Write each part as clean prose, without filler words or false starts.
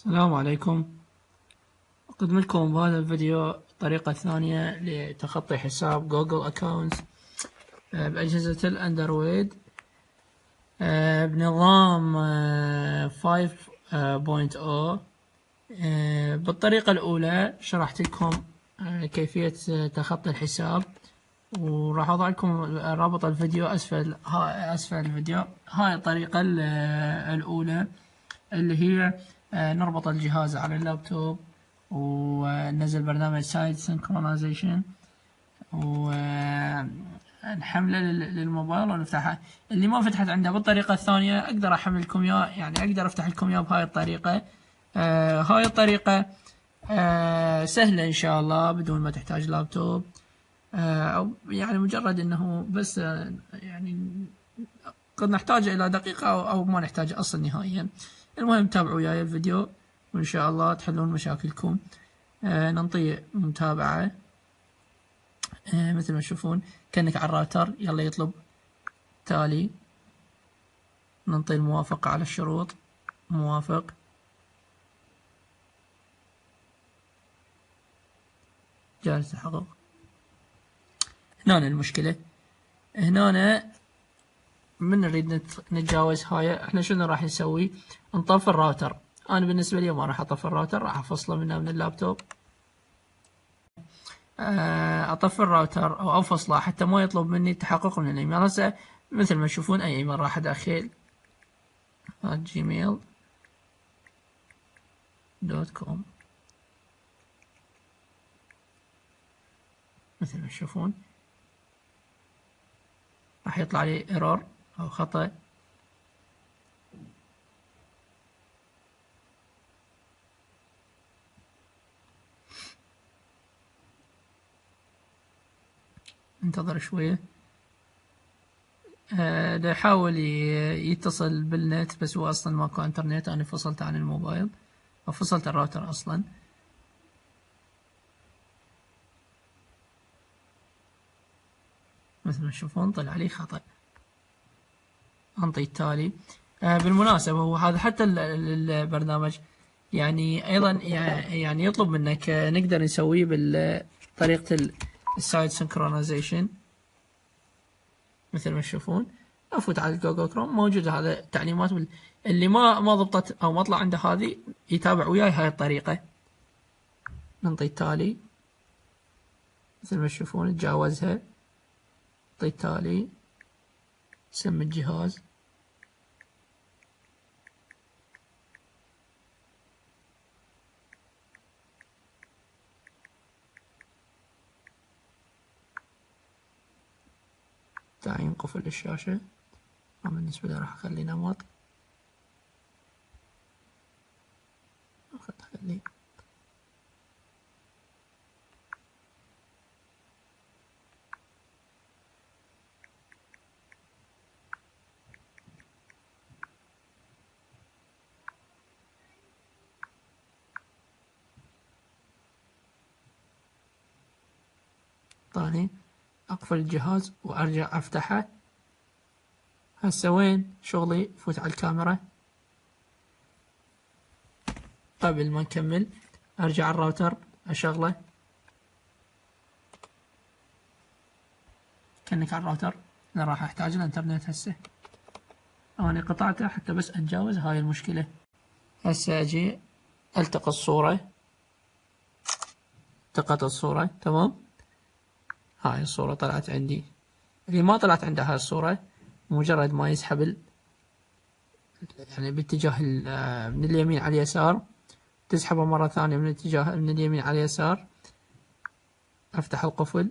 السلام عليكم. أقدم لكم بهذا الفيديو الطريقة الثانية لتخطي حساب جوجل أكاونت بأجهزة الأندرويد بنظام 5.0. بالطريقة الأولى شرحت لكم كيفية تخطي الحساب، وراح أضع لكم رابط الفيديو أسفل الفيديو. هاي الطريقة الأولى اللي هي نربط الجهاز على اللابتوب وننزل برنامج سايد سينكرونايزيشن ونحمله للموبايل ونفتحه. اللي ما فتحت عنده بالطريقة الثانية أقدر أحملكم إياه، يعني أقدر أفتح لكم إياه بهاي الطريقة. هاي الطريقة سهلة إن شاء الله بدون ما تحتاج لابتوب، أو يعني مجرد أنه بس يعني قد نحتاج إلى دقيقة أو ما نحتاج أصلا نهائيا. المهم تابعوا وياي الفيديو وإن شاء الله تحلون مشاكلكم. ننطي متابعة. مثل ما تشوفون كأنك على الراوتر، يلا يطلب تالي، ننطي الموافقة على الشروط، موافق. جالس تحقق. هنا المشكلة، هنا من نريد نتجاوز هاي احنا شنو راح نسوي؟ نطفي الراوتر. انا بالنسبة لي ما راح اطفي الراوتر، راح افصله من اللابتوب. اطفي الراوتر او افصله حتى ما يطلب مني التحقق من الايميل. هسه مثل ما تشوفون اي ايميل راح ادخل gmail.com مثل ما تشوفون راح يطلع لي ايرور او خطأ. انتظر شوية. دا يحاول يتصل بالنت، بس هو اصلا ماكو انترنت. انا فصلت عن الموبايل او فصلت الراوتر اصلا. مثل ما تشوفون طلع لي خطأ. انطي التالي. بالمناسبة هو هذا حتى البرنامج يعني ايضا يعني يطلب منك نقدر نسويه بطريقة السايد سنكرونايزيشن. مثل ما تشوفون افوت على جوجل كروم، موجود هذا التعليمات. اللي ما ضبطت او ما طلع عنده هذه يتابع وياي هاي الطريقة. ننطي التالي مثل ما تشوفون نتجاوزها. ننطي التالي، سم الجهاز، تعيين قفل الشاشة. بالنسبة لي راح اخلي نمط، خلي ثاني. اقفل الجهاز وارجع افتحه. هسه وين شغلي؟ فوت على الكاميرا. قبل ما نكمل ارجع الراوتر اشغله. كأنك على الراوتر. انا راح احتاج الانترنت هسه. انا قطعته حتى بس اتجاوز هاي المشكلة. هسه اجي التقط الصورة. التقط الصورة تمام. هاي الصورة طلعت عندي. اللي ما طلعت عنده هاي الصورة مجرد ما يسحب يعني باتجاه من اليمين على اليسار، تسحبه مرة ثانية من اليمين على اليسار. افتح القفل،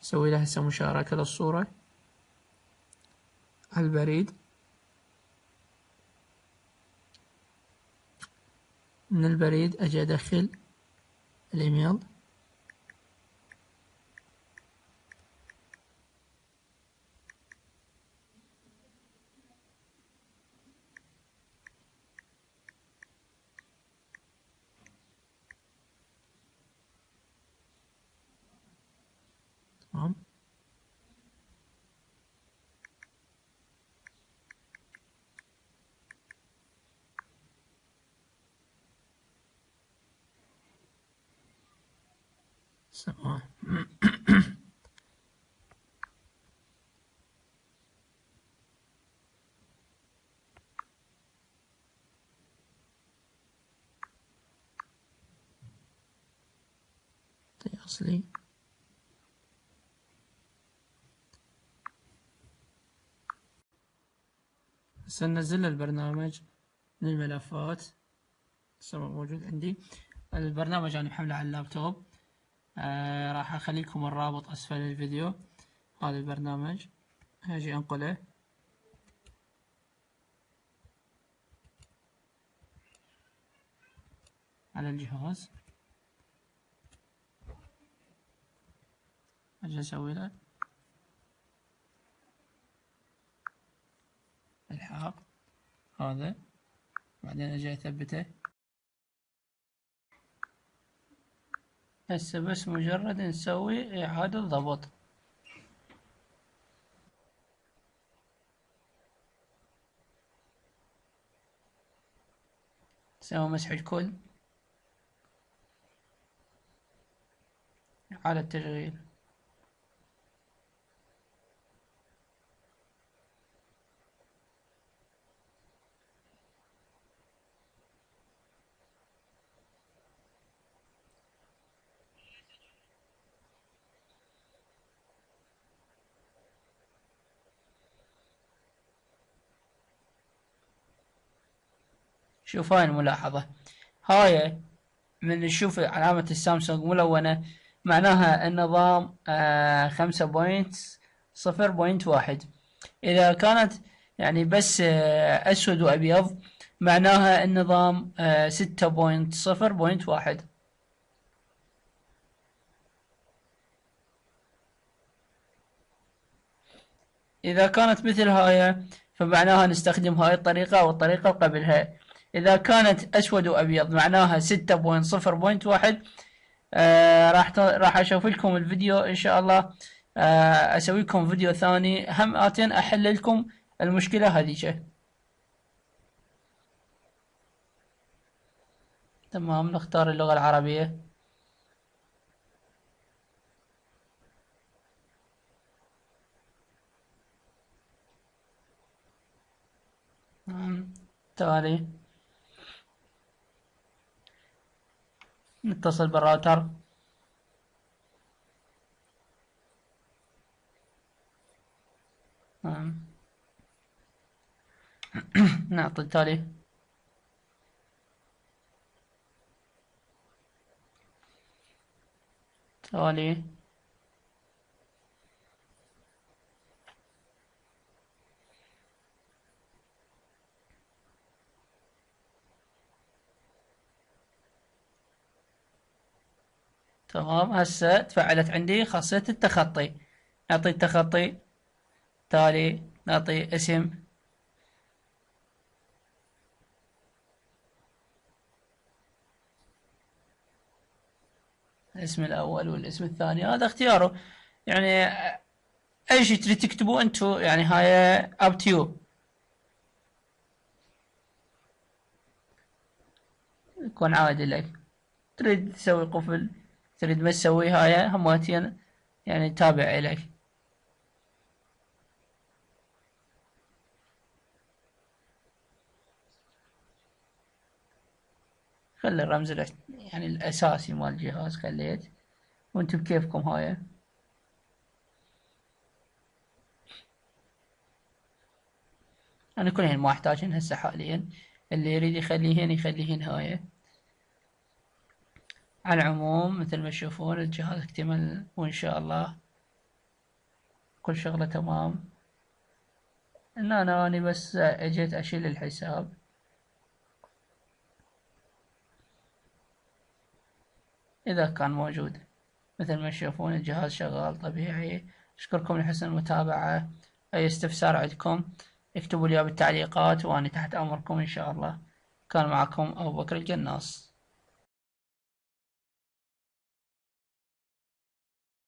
اسوي له هسه مشاركة للصورة على البريد. من البريد اجي ادخل الايميل. تمام. تمام. أصلي هسه ننزل البرنامج من الملفات. هسه موجود عندي البرنامج، أنا محمله على اللابتوب. راح أخليكم الرابط أسفل الفيديو. هذا البرنامج هاجي أنقله على الجهاز، أجي أسوي له إلحاق هذا، بعدين أجي أثبته. هسه بس مجرد نسوي إعادة ضبط. نسوي مسح الكل، إعادة تشغيل. شوف هاي الملاحظة، هاي من نشوف علامة السامسونج ملونة معناها النظام 5.0.1. إذا كانت يعني بس أسود وأبيض معناها النظام 6.0.1. إذا كانت مثل هاي فمعناها نستخدم هاي الطريقة أو الطريقة قبلها. إذا كانت أسود وأبيض معناها 6.0.1. راح أشوف لكم الفيديو إن شاء الله. أسوي لكم فيديو ثاني هم آتين أحل لكم المشكلة هذيك. تمام، نختار اللغة العربية. تالي نتصل بالراوتر. نعطي التالي. تالي تمام. هسه تفعلت عندي خاصية التخطي. نعطي التخطي. تالي نعطي اسم. الاسم الأول والاسم الثاني هذا اختياره، يعني أي شيء تريد تكتبوه أنتو، يعني هاي up to you. يكون عادي لك. تريد تسوي قفل، تريد ما تسوي هاي هماتين، يعني تابع إليك. خلي الرمز يعني الأساسي مال الجهاز خليت، وانتم بكيفكم هاي. أنا كلهن ما أحتاجهن هسه حاليا، اللي يريد يخليهن يخليهن هاي. على العموم مثل ما تشوفون الجهاز اكتمل، وإن شاء الله كل شغلة تمام. إن أنا بس أجيت أشيل الحساب. إذا كان موجود مثل ما تشوفون الجهاز شغال طبيعي. أشكركم لحسن المتابعة. أي استفسار عندكم اكتبوا لي بالتعليقات وأنا تحت أمركم إن شاء الله. كان معكم أبو بكر الجناص.